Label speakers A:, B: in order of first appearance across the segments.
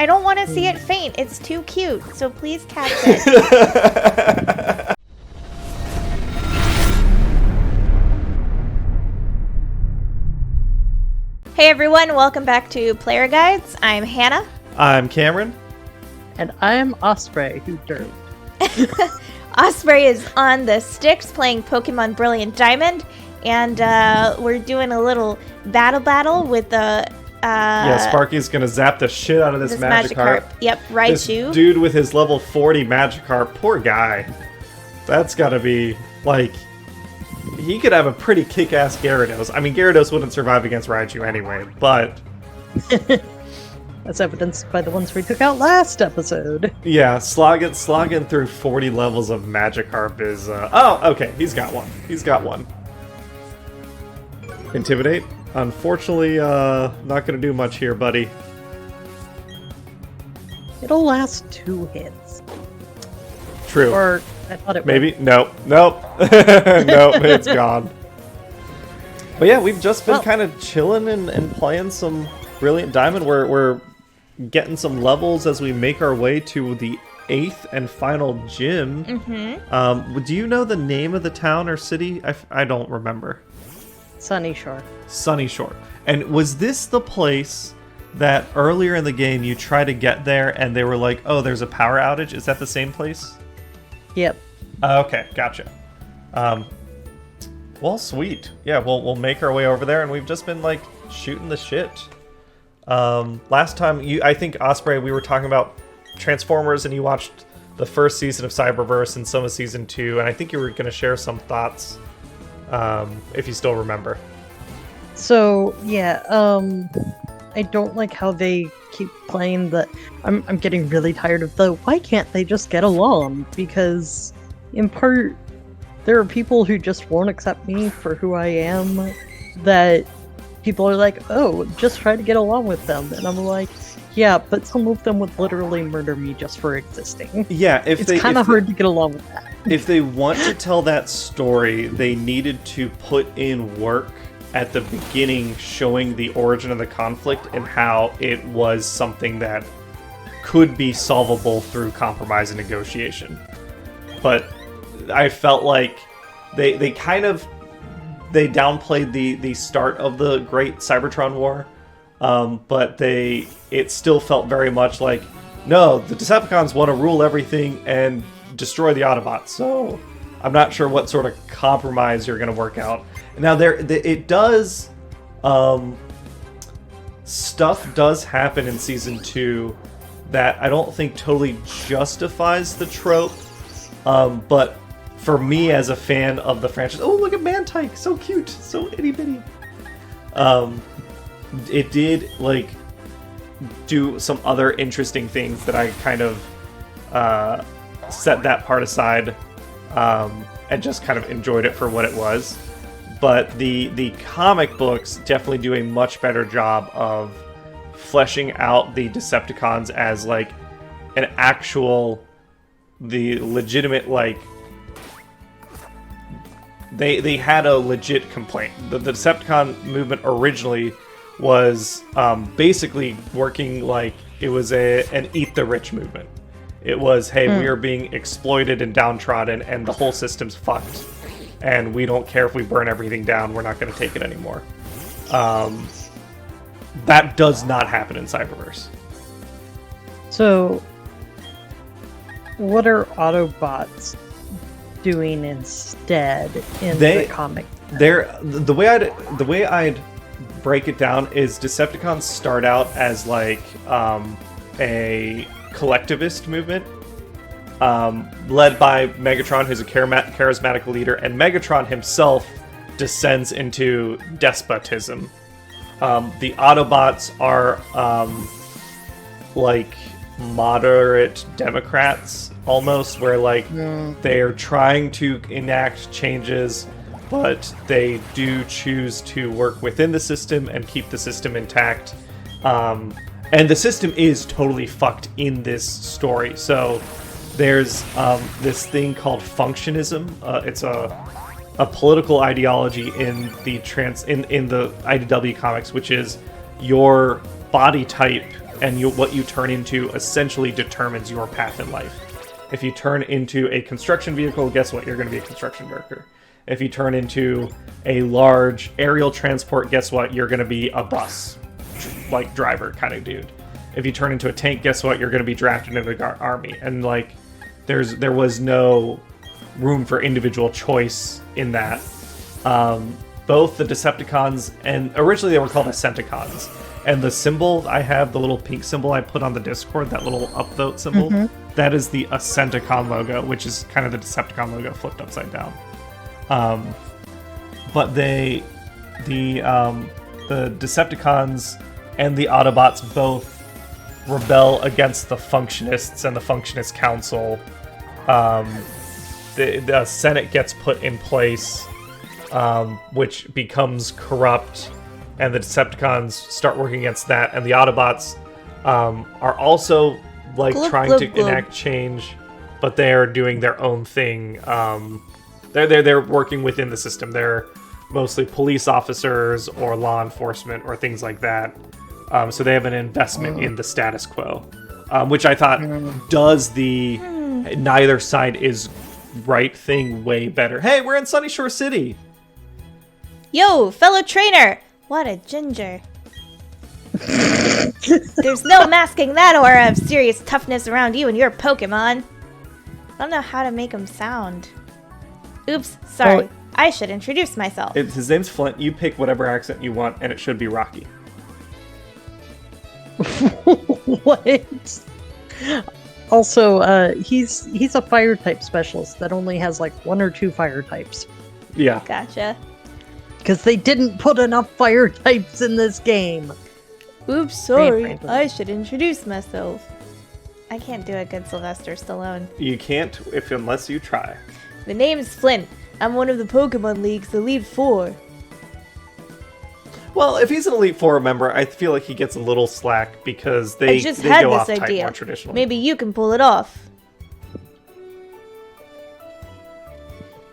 A: I don't want to see it faint. It's too cute. So please catch it. Hey everyone, welcome back to Player Guides. I'm Hannah.
B: I'm Cameron.
C: And I'm Osprey, who dirt.
A: Osprey is on the sticks playing Pokemon Brilliant Diamond, and we're doing a little battle with the...
B: yeah, Sparky's gonna zap the shit out of this Magikarp.
A: Yep,
B: This
A: Raichu.
B: dude with his level 40 Magikarp, poor guy. That's gotta be, like... He could have a pretty kick-ass Gyarados. I mean, Gyarados wouldn't survive against Raichu anyway, but...
C: That's evidenced by the ones we took out last episode.
B: Yeah, slogging through 40 levels of Magikarp is... Oh, okay, he's got one. He's got one. Intimidate? Unfortunately, not gonna do much here, buddy.
C: It'll last 2 hits.
B: True.
C: Or, I thought it
B: Maybe?
C: would.
B: Nope. Nope. Nope, it's gone. But yeah, we've just been kind of chilling and playing some Brilliant Diamond. We're getting some levels as we make our way to the 8th and final gym.
A: Mm-hmm.
B: Do you know the name of the town or city? I don't remember.
C: Sunnyshore.
B: Sunnyshore. And was this the place that earlier in the game you try to get there and they were like, oh, there's a power outage? Is that the same place?
C: Yep.
B: Okay, gotcha. Well, sweet. Yeah, we'll make our way over there, and we've just been, like, shooting the shit. Last time, I think, Osprey, we were talking about Transformers, and you watched the first season of Cyberverse and some of Season 2, and I think you were going to share some thoughts, if you still remember.
C: So, yeah, I don't like how they keep playing the... I'm getting really tired of the, why can't they just get along? Because, in part, there are people who just won't accept me for who I am, that people are like, oh, just try to get along with them. And I'm like, yeah, but some of them would literally murder me just for existing.
B: Yeah,
C: it's kind of hard to get along with that.
B: If they want to tell that story, they needed to put in work at the beginning showing the origin of the conflict and how it was something that could be solvable through compromise and negotiation. But I felt like they downplayed the start of the Great Cybertron War, but it still felt very much like, no, the Decepticons want to rule everything and destroy the Autobots, so I'm not sure what sort of compromise you're going to work out. Now, it does... stuff does happen in Season 2 that I don't think totally justifies the trope, but for me as a fan of the franchise... Oh, look at Mantike! So cute! So itty-bitty! It did, like, do some other interesting things that I kind of set that part aside and just kind of enjoyed it for what it was. But the comic books definitely do a much better job of fleshing out the Decepticons as, like, an actual, the legitimate, like, they had a legit complaint. The Decepticon movement originally was basically working like it was an eat the rich movement. It was, hey, we are being exploited and downtrodden and the whole system's fucked. And we don't care if we burn everything down, we're not going to take it anymore. That does not happen in Cyberverse.
C: So, what are Autobots doing instead in the comic?
B: The way I'd break it down is Decepticons start out as like a collectivist movement. Led by Megatron, who's a charismatic leader, and Megatron himself descends into despotism. The Autobots are like moderate Democrats, almost, where like they're trying to enact changes, but they do choose to work within the system and keep the system intact. And the system is totally fucked in this story, so there's this thing called functionism. It's a political ideology in the IDW comics, which is your body type and what you turn into essentially determines your path in life. If you turn into a construction vehicle, guess what? You're going to be a construction worker. If you turn into a large aerial transport, guess what? You're going to be a bus, like driver kind of dude. If you turn into a tank, guess what? You're going to be drafted into the army. And like, there was no room for individual choice in that. Both the Decepticons, and originally they were called Ascenticons, and the symbol I have, the little pink symbol I put on the Discord, that little upvote symbol, that is the Ascenticon logo, which is kind of the Decepticon logo flipped upside down. But the Decepticons and the Autobots both rebel against the Functionists and the Functionist Council. The Senate gets put in place, which becomes corrupt, and the Decepticons start working against that, and the Autobots are also like trying to enact change, but they're doing their own thing. They're working within the system. They're mostly police officers or law enforcement or things like that. So they have an investment in the status quo, which I thought does the neither side is right thing way better. Hey, we're in Sunnyshore City.
A: Yo, fellow trainer! What a ginger. There's no masking that aura of serious toughness around you and your Pokemon. I don't know how to make him sound. Oops, sorry. I should introduce myself.
B: His name's Flint. You pick whatever accent you want, and it should be Rocky.
C: What? Also, he's a fire type specialist that only has like 1 or 2 fire types.
B: Yeah.
A: Gotcha.
C: Because they didn't put enough fire types in this game.
A: Oops, sorry. I should introduce myself. I can't do a good Sylvester Stallone.
B: You can't unless you try.
A: The name's Flint. I'm one of the Pokemon League's Elite Four.
B: Well, if he's an Elite Four member, I feel like he gets a little slack because they
A: just
B: they
A: had
B: go
A: this
B: off type
A: idea.
B: more traditionally.
A: Maybe you can pull it off.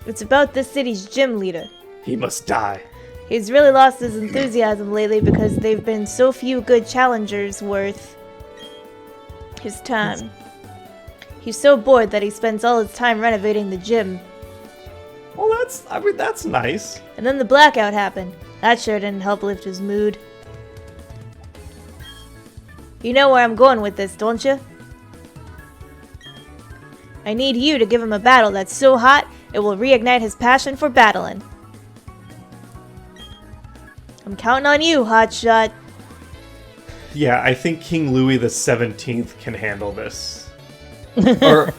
A: It's about this city's gym leader.
B: He must die.
A: He's really lost his enthusiasm lately because they've been so few good challengers worth his time. He's so bored that he spends all his time renovating the gym.
B: Well, that's nice.
A: And then the blackout happened. That sure didn't help lift his mood. You know where I'm going with this, don't you? I need you to give him a battle that's so hot, it will reignite his passion for battling. I'm counting on you, hotshot.
B: Yeah, I think King Louis the 17th can handle this. Or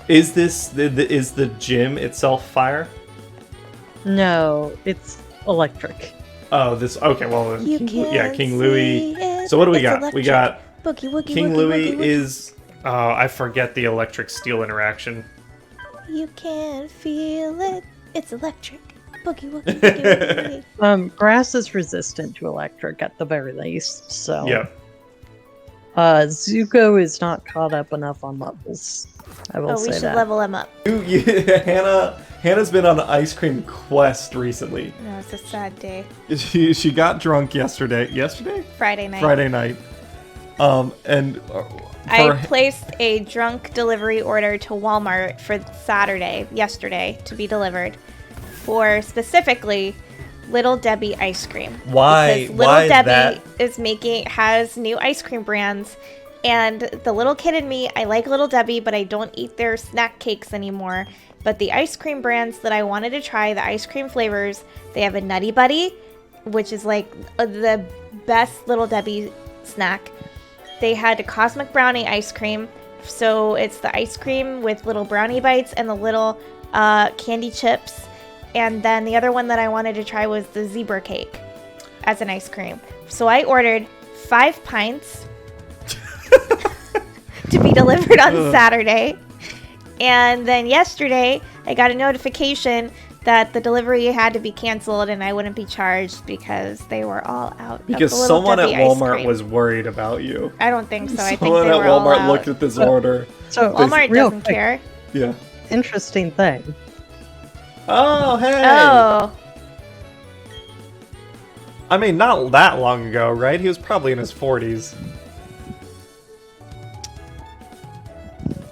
B: is the gym itself fire?
C: No, it's electric.
B: Oh, this okay. Well, King Louis.
A: It.
B: So what do we
A: It's
B: got?
A: electric.
B: We got
A: Boogie, woogie,
B: King
A: woogie,
B: Louis
A: woogie, woogie.
B: is. I forget the electric steel interaction.
A: You can feel it. It's electric. Boogie, woogie, woogie, woogie.
C: Grass is resistant to electric at the very least, so.
B: Yep.
C: Zuko is not caught up enough on levels. I will say
A: We should
C: that.
A: level him up.
B: Hannah's been on an ice cream quest recently.
A: No, it's a sad day.
B: She got drunk yesterday. Yesterday?
A: Friday night.
B: Friday night. And
A: I placed a drunk delivery order to Walmart for yesterday, to be delivered, for specifically Little Debbie ice cream.
B: Why?
A: Because Little Debbie
B: that?
A: has new ice cream brands, and the little kid in me, I like Little Debbie, but I don't eat their snack cakes anymore. But the ice cream brands that I wanted to try, the ice cream flavors, they have a Nutty Buddy, which is like the best Little Debbie snack. They had a Cosmic Brownie ice cream, so it's the ice cream with little brownie bites and the little candy chips. And then the other one that I wanted to try was the zebra cake as an ice cream. So I ordered 5 pints to be delivered on Saturday. And then yesterday, I got a notification that the delivery had to be canceled and I wouldn't be charged because they were all out.
B: Because
A: of the Little
B: someone at
A: Debbie ice
B: Walmart
A: cream.
B: was worried about you.
A: I don't think so. I think
B: Someone
A: they
B: at
A: were all
B: Walmart
A: out.
B: looked at this order.
C: So,
A: Walmart
C: real
A: doesn't
C: quick,
A: care.
B: Yeah.
C: Interesting thing.
B: Oh, hey!
A: Oh,
B: I mean, not that long ago, right? He was probably in his 40s.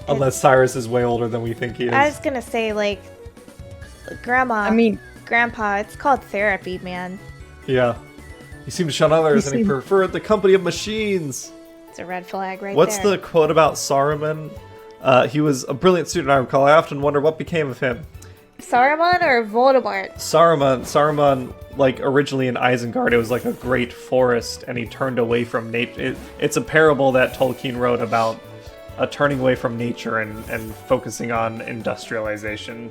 B: Unless Cyrus is way older than we think he is.
A: I was gonna say, like, Grandma.
C: I mean,
A: Grandpa, it's called therapy, man.
B: Yeah. He seemed to shun others, and he
C: seemed-
B: preferred the company of machines.
A: It's a red flag right
B: What's
A: there.
B: the quote about Saruman? He was a brilliant student, I recall. I often wonder what became of him.
A: Saruman or Voldemort?
B: Saruman, like, originally in Isengard, it was like a great forest, and he turned away from nature. It's a parable that Tolkien wrote about turning away from nature and focusing on industrialization.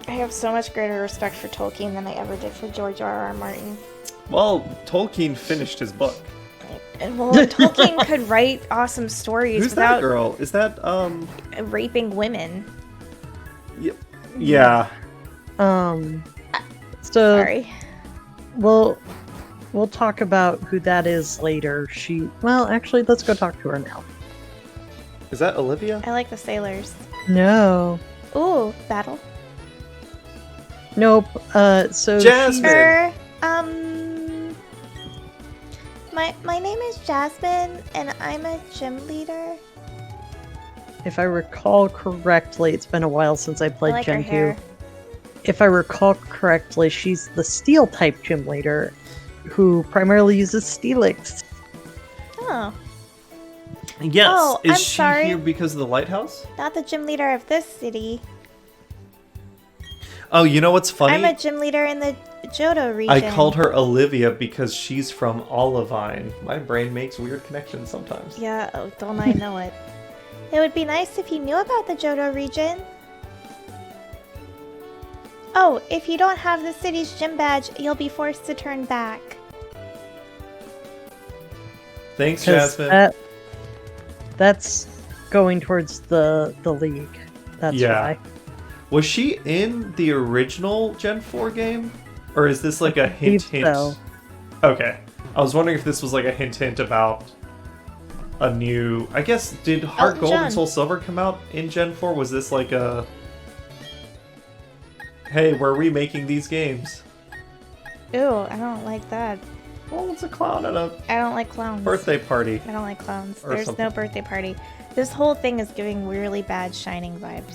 A: I have so much greater respect for Tolkien than I ever did for George R.R. Martin.
B: Well, Tolkien finished his book.
A: And well, Tolkien could write awesome stories
B: Who's that
A: without
B: girl? Is that,
A: raping women.
B: Yeah.
C: so
A: Sorry.
C: we'll talk about who that is later. Well, actually, let's go talk to her now.
B: Is that Olivia?
A: I like the sailors.
C: No.
A: Ooh, battle.
C: Nope. So
B: Jasmine.
A: Er, my name is Jasmine, and I'm a gym leader.
C: if I recall correctly, it's been a while since I
A: I
C: played
A: like her
C: Gen 2.
A: hair.
C: If I recall correctly, she's the steel type gym leader who primarily uses Steelix.
A: Oh,
B: Yes.
A: Oh,
B: Is
A: I'm
B: she
A: sorry.
B: here because of the lighthouse?
A: not the gym leader of this city.
B: Oh, you know what's funny?
A: I'm a gym leader in the Johto region.
B: I called her Olivia because she's from Olivine. My brain makes weird connections sometimes.
A: Yeah, oh, don't I know it. It would be nice if you knew about the Johto region. Oh, if you don't have the city's gym badge, you'll be forced to turn back.
B: Thanks,
C: 'Cause
B: Jasmine.
C: that's going towards the league. That's
B: Yeah.
C: why.
B: Was she in the original Gen 4 game? Or is this like a hint?
C: believe so.
B: Okay. I was wondering if this was like a hint about a new... I guess, did Heart
A: Elton
B: Gold and
A: John.
B: Soul Silver come out in Gen 4? Was this like a... Hey, we're remaking these games.
A: Ew, I don't like that.
B: Well, it's a clown at a
A: I don't like clowns.
B: birthday party.
A: I don't like clowns.
B: Or
A: There's
B: something.
A: no birthday party. This whole thing is giving really bad Shining vibes.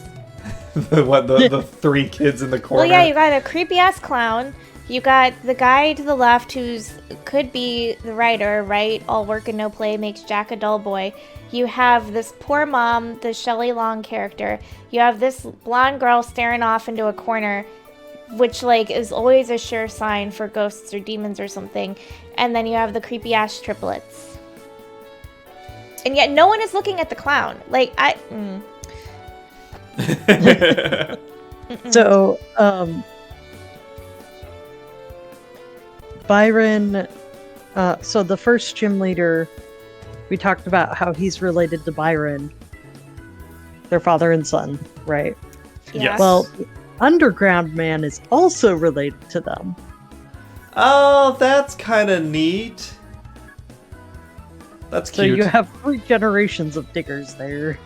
B: the 3 kids in the corner?
A: Well, yeah, you got a creepy ass clown. You got the guy to the left who's could be the writer, right? All work and no play makes Jack a dull boy. You have this poor mom, the Shelley Long character. You have this blonde girl staring off into a corner, which like is always a sure sign for ghosts or demons or something. And then you have the creepy ass triplets. And yet no one is looking at the clown. Like
C: So, Byron, so the first gym leader, we talked about how he's related to Byron, their father and son, right?
B: Yes.
C: Well, the Underground Man is also related to them.
B: Oh, that's kind of neat. That's
C: So
B: cute.
C: you have 3 generations of diggers there.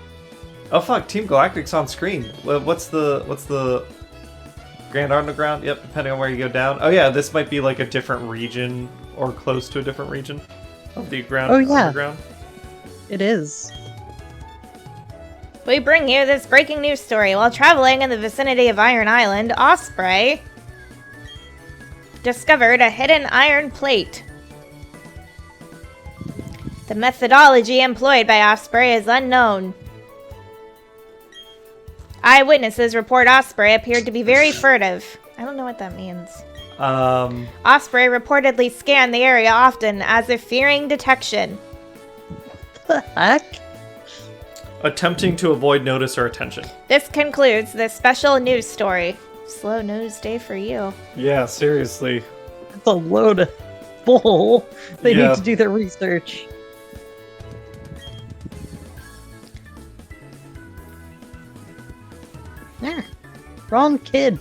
B: Oh fuck, Team Galactic's on screen. What's the Grand Underground? Yep, depending on where you go down. Oh yeah, this might be like a different region or close to a different region of the Grand
C: Oh, yeah.
B: Underground.
C: It is.
A: We bring you this breaking news story. While traveling in the vicinity of Iron Island, Osprey discovered a hidden iron plate. The methodology employed by Osprey is unknown. Eyewitnesses report Osprey appeared to be very furtive. I don't know what that means. Osprey reportedly scanned the area often as if fearing detection.
C: The heck?
B: Attempting to avoid notice or attention.
A: This concludes this special news story. Slow news day for you.
B: Yeah, seriously.
C: It's a load of bull. They
B: Yeah.
C: need to do their research. Yeah. Wrong kid.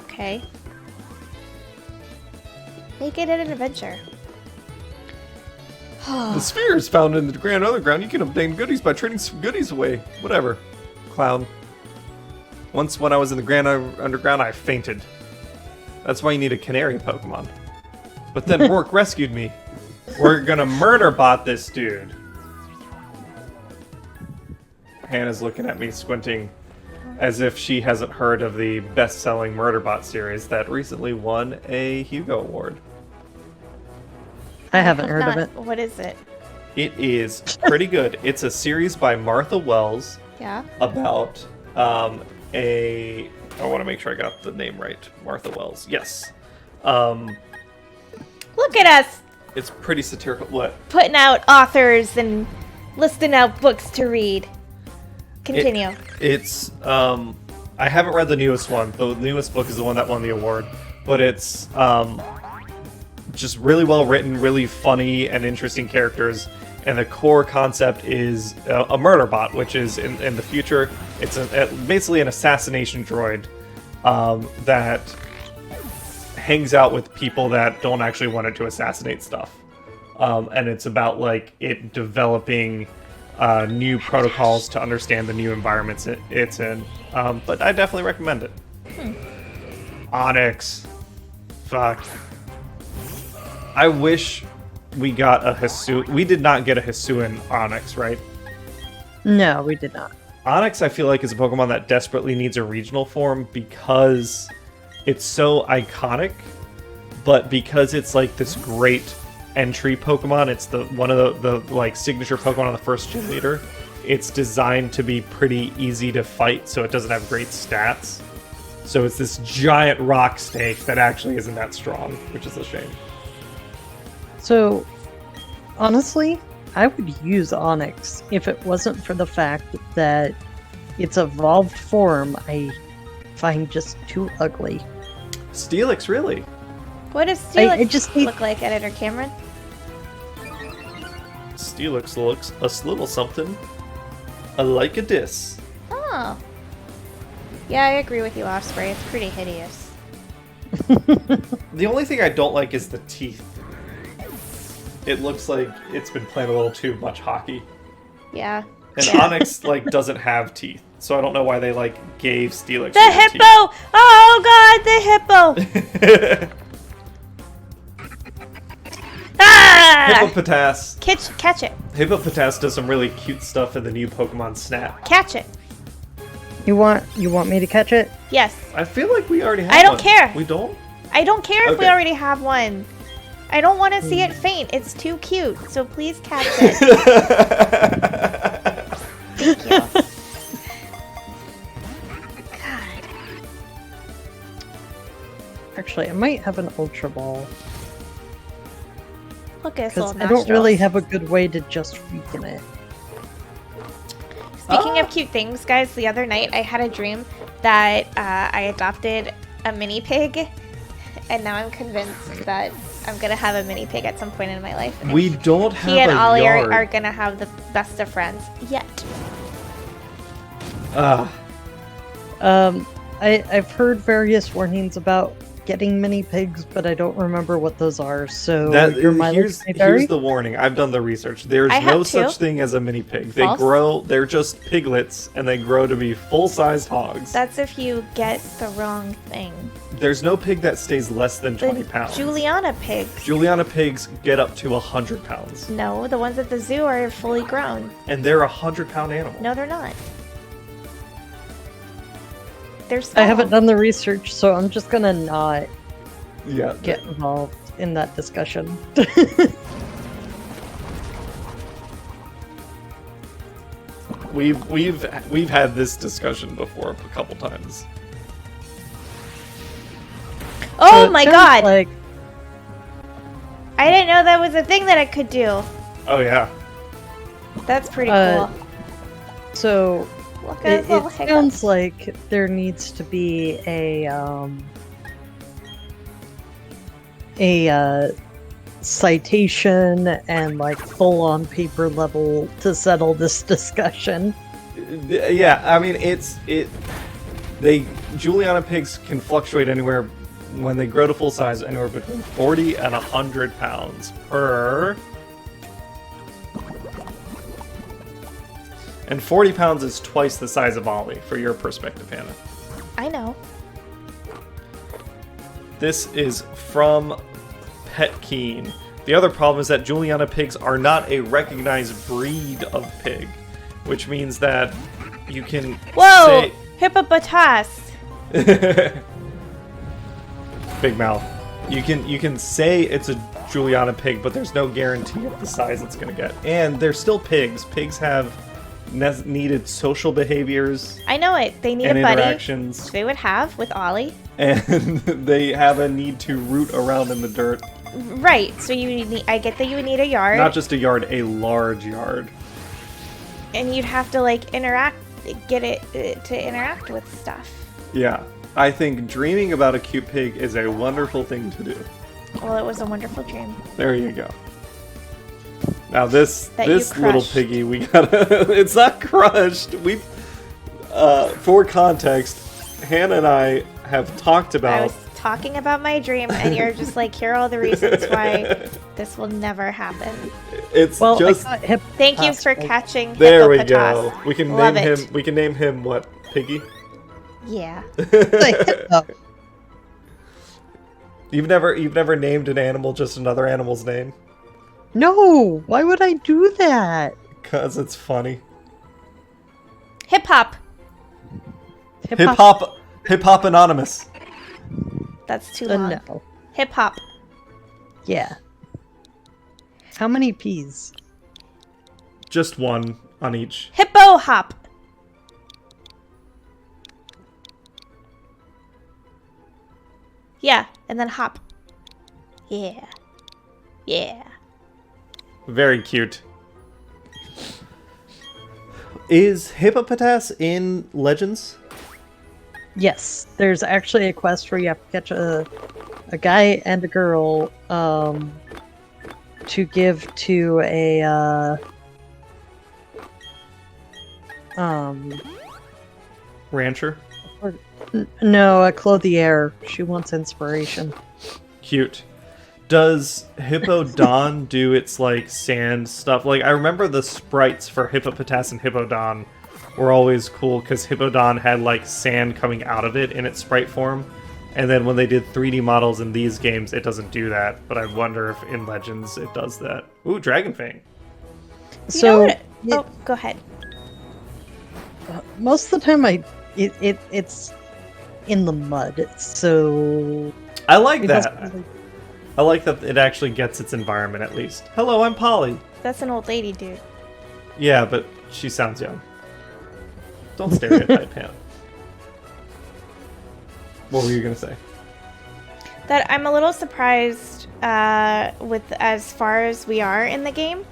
A: Okay. Make it an adventure.
B: The sphere is found in the Grand Underground. You can obtain goodies by trading some goodies away. Whatever. Clown. Once when I was in the Grand Underground, I fainted. That's why you need a canary Pokemon. But then Rourke rescued me. We're gonna murder bot this dude. Hannah's looking at me squinting as if she hasn't heard of the best-selling Murderbot series that recently won a Hugo Award.
C: I haven't heard of it.
A: What is it?
B: It is pretty good. It's a series by Martha Wells
A: Yeah.
B: about I want to make sure I got the name right. Martha Wells. Yes.
A: Look at us
B: It's pretty satirical. What?
A: putting out authors and listing out books to read. Continue.
B: It's I haven't read the newest one. The newest book is the one that won the award, but it's just really well written, really funny and interesting characters. And the core concept is a murder bot, which is in the future. It's basically an assassination droid that hangs out with people that don't actually want it to assassinate stuff. And it's about like it developing new protocols to understand the new environments it's in. But I definitely recommend it. Onyx. Fuck. I wish we got a Hisu. We did not get a Hisuian Onyx, right?
C: No, we did not.
B: Onyx, I feel like, is a Pokemon that desperately needs a regional form because it's so iconic, but because it's like this great entry Pokemon, it's one of the like signature Pokemon on the first gym leader. It's designed to be pretty easy to fight, so it doesn't have great stats. So it's this giant rock snake that actually isn't that strong, which is a shame.
C: So, honestly, I would use Onyx if it wasn't for the fact that its evolved form I find just too ugly.
B: Steelix, really?
A: What does Steelix
C: just need-
A: look like, Editor Cameron?
B: Steelix looks a little something like a dis.
A: Oh. Yeah, I agree with you, Osprey. It's pretty hideous.
B: The only thing I don't like is the teeth. It looks like it's been playing a little too much hockey.
A: Yeah.
B: And Onyx like doesn't have teeth, so I don't know why they like gave Steelix
A: The hippo! Oh god, the hippo! Ah!
B: Hippopotas.
A: Catch it.
B: Hippopotas does some really cute stuff in the new Pokemon Snap.
A: Catch it.
C: You want me to catch it?
A: Yes.
B: I feel like we already have
A: I don't
B: one.
A: care.
B: We don't?
A: I don't care if we
B: Okay.
A: already have one. I don't want to see it faint. It's too cute. So please catch it. Thank you. God.
C: Actually, I might have an Ultra Ball.
A: Look at this
C: Because
A: little
C: I don't
A: nostrils.
C: really have a good way to just weaken it.
A: Speaking of cute things, guys, the other night I had a dream that I adopted a mini pig, and now I'm convinced that I'm gonna have a mini pig at some point in my life. And
B: We don't have
A: he and
B: a
A: Ollie
B: yard.
A: are gonna have the best of friends yet.
C: I've heard various warnings about getting mini pigs, but I don't remember what those are. So your mileage may vary?
B: here's the warning. I've done the research. There's
A: I
B: no
A: have
B: such
A: too.
B: thing as a mini pig. They
A: False.
B: grow. They're just piglets, and they grow to be full-sized hogs.
A: That's if you get the wrong thing.
B: There's no pig that stays less than 20
A: The
B: pounds.
A: Juliana pigs.
B: Juliana pigs get up to 100 pounds,
A: No, the ones at the zoo are fully grown.
B: and they're a 100-pound animal.
A: No, they're not. They're small.
C: I haven't done the research, so I'm just gonna not
B: Yeah.
C: get involved in that discussion.
B: We've had this discussion before a couple times.
A: Oh
C: So it
A: my
C: sounds
A: god!
C: Like,
A: I didn't know that was a thing that I could do.
B: Oh yeah.
A: That's pretty
C: Uh,
A: cool.
C: so
A: Look at
C: it,
A: his little
C: it
A: hiccups.
C: sounds like there needs to be a citation and like full on paper level to settle this discussion.
B: Yeah, I mean Juliana pigs can fluctuate anywhere when they grow to full size, anywhere between 40 and 100 pounds per. And 40 pounds is twice the size of Ollie, for your perspective, Hannah.
A: I know.
B: This is from pet keen. The other problem is that Juliana pigs are not a recognized breed of pig, which means that you can
A: Whoa!
B: say...
A: Hippopotas!
B: Big mouth. You can say it's a Juliana pig, but there's no guarantee of the size it's going to get. And they're still pigs. Pigs have needed social behaviors.
A: I know it. They need
B: and
A: a buddy.
B: Interactions.
A: They would have with Ollie.
B: And they have a need to root around in the dirt.
A: Right. So I get that you would need a yard.
B: Not just a yard, a large yard.
A: And you'd have to like get it to interact with stuff.
B: Yeah. I think dreaming about a cute pig is a wonderful thing to do.
A: Well, it was a wonderful dream.
B: There you go. Now this
A: That you
B: little
A: crushed.
B: piggy, we gotta... It's not crushed. For context, Hannah and I have talked
A: I
B: about...
A: was talking about my dream, and you're just like, here are all the reasons why this will never happen.
B: It's
C: Well,
B: just...
C: I got
A: Thank you for catching
B: There we
A: Hippopotas.
B: go. We can
A: Love
B: name
A: it.
B: him. We can name him what? Piggy.
A: Yeah.
B: You've never named an animal just another animal's name?
C: No, why would I do that?
B: Cause it's funny.
A: Hip hop.
B: Hip hop anonymous.
A: That's too long.
C: No.
A: Hip hop.
C: Yeah. How many P's?
B: Just one on each.
A: Hippo hop. Yeah, and then hop. Yeah. Yeah.
B: Very cute. Is Hippopotas in Legends?
C: Yes, there's actually a quest where you have to catch a guy and a girl to give to a
B: Rancher?
C: no, a clothier. She wants inspiration.
B: Cute. Does Hippodon do its, like, sand stuff? Like, I remember the sprites for Hippopotas and Hippodon were always cool, because Hippodon had, like, sand coming out of it in its sprite form. And then when they did 3D models in these games, it doesn't do that. But I wonder if in Legends it does that. Ooh, Dragon Fang.
C: So
A: Oh, go ahead.
C: most of the time it's in the mud, so
B: I like
C: it
B: that.
C: doesn't really-
B: I like that it actually gets its environment at least. Hello, I'm Polly.
A: That's an old lady, dude.
B: Yeah, but she sounds young. Don't stereotype him. What were you gonna say?
A: That I'm a little surprised with as far as we are in the game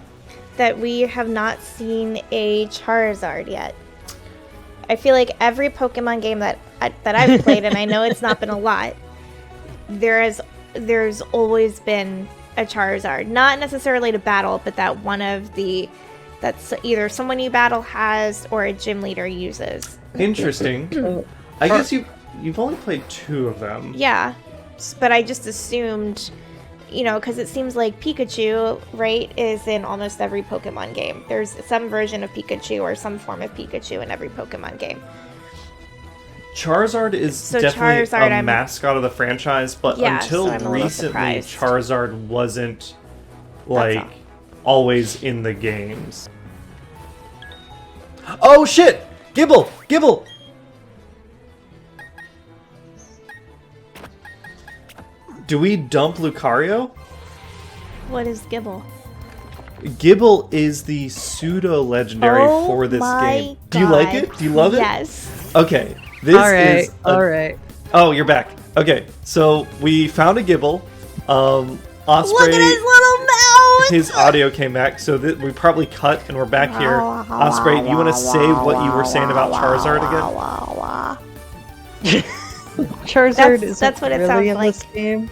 A: that we have not seen a Charizard yet. I feel like every Pokemon game that I've played, and I know it's not been a lot, there's always been a Charizard. Not necessarily to battle, but that one of the that's either someone you battle has or a gym leader uses.
B: Interesting. I guess you've only played 2 of them.
A: Yeah, but I just assumed, because it seems like Pikachu, right, is in almost every Pokemon game. There's some version of Pikachu or some form of Pikachu in every Pokemon game.
B: Charizard is
A: So
B: definitely
A: Charizard,
B: a mascot of the franchise, but
A: Yeah,
B: until
A: so I'm a little
B: recently,
A: surprised.
B: Charizard wasn't,
A: That's
B: like,
A: all.
B: always in the games. Oh shit! Gibble! Gibble! Do we dump Lucario?
A: What is Gibble?
B: Gibble is the pseudo-legendary
A: Oh
B: for this
A: my
B: game. Do you like
A: God.
B: it? Do you love it?
A: Yes.
B: Okay. This is
C: all right.
B: Oh, you're back. Okay, so we found a Gibble. Osprey,
A: Look at his little mouth!
B: his audio came back, so we probably cut and we're back here. Osprey, you want to say what you were saying about Charizard again?
C: Charizard is
A: that's what it
C: really
A: sounds
C: in
A: like.
C: this game.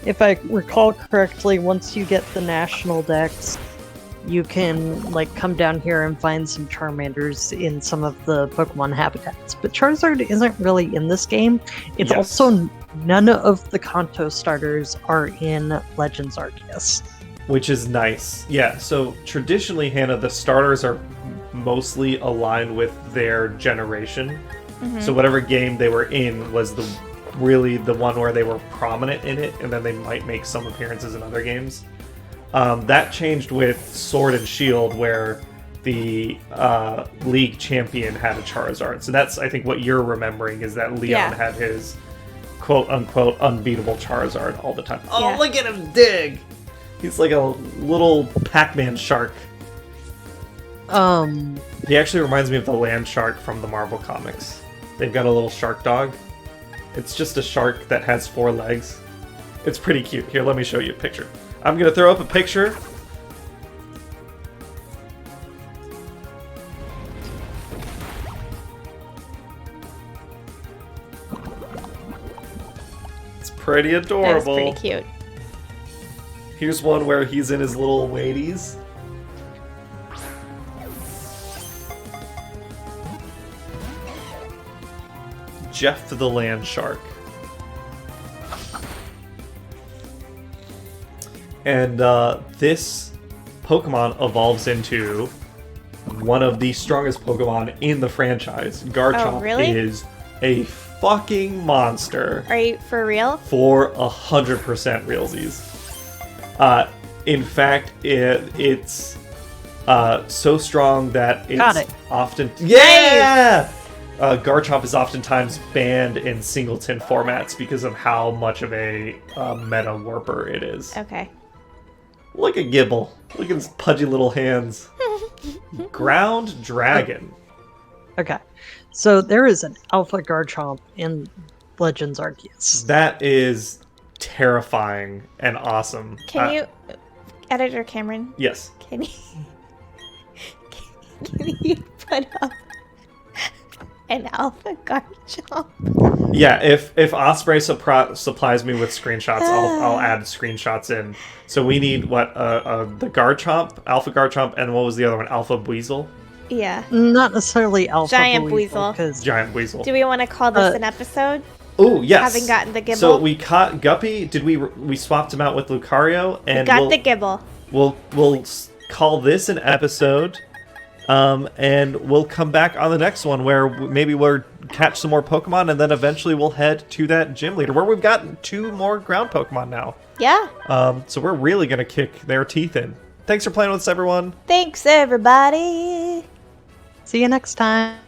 C: If I recall correctly, once you get the national dex, you can come down here and find some Charmanders in some of the Pokemon habitats. But Charizard isn't really in this game. It's
B: Yes.
C: also none of the Kanto starters are in Legends Arceus.
B: Which is nice. Yeah, so traditionally, Hannah, the starters are mostly aligned with their generation.
A: Mm-hmm.
B: So whatever game they were in was really the one where they were prominent in it, and then they might make some appearances in other games. That changed with Sword and Shield, where the league champion had a Charizard. So that's, I think, what you're remembering, is that Leon had his quote-unquote unbeatable Charizard all the time. Oh, look at him dig! He's like a little Pac-Man shark. He actually reminds me of the land shark from the Marvel comics. They've got a little shark dog. It's just a shark that has 4 legs. It's pretty cute. Here, let me show you a picture. I'm gonna throw up a picture. It's pretty adorable.
A: That's pretty cute.
B: Here's one where he's in his little waders. Jeff the land shark. And this Pokemon evolves into one of the strongest Pokemon in the franchise. Garchomp is a fucking monster.
A: Are you for real?
B: For 100% realsies. In fact, it's so strong that it's often... Yeah! Garchomp is oftentimes banned in singleton formats because of how much of a meta warper it is.
A: Okay.
B: Look at Gibble. Look at his pudgy little hands. Ground Dragon.
C: Okay. So there is an Alpha Garchomp in Legends Arceus.
B: That is terrifying and awesome.
A: Can you... Editor Cameron?
B: Yes.
A: Can you put up an Alpha Garchomp?
B: Yeah, if Osprey supplies me with screenshots, I'll add screenshots in. So we need the Garchomp, Alpha Garchomp, and what was the other one? Alpha Buizel?
A: Yeah.
C: Not necessarily Alpha
A: Giant
C: Buizel.
A: Buizel.
B: Giant Buizel.
A: Do we want to call this an episode?
B: Oh yes.
A: Having gotten the Gibble.
B: So we caught Guppy. Did we swapped him out with Lucario? And
A: the Gibble.
B: We'll call this an episode. And we'll come back on the next one where maybe we'll catch some more Pokemon, and then eventually we'll head to that gym leader where we've got 2 more ground Pokemon now.
A: Yeah.
B: So we're really going to kick their teeth in. Thanks for playing with us, everyone.
A: Thanks, everybody.
C: See you next time.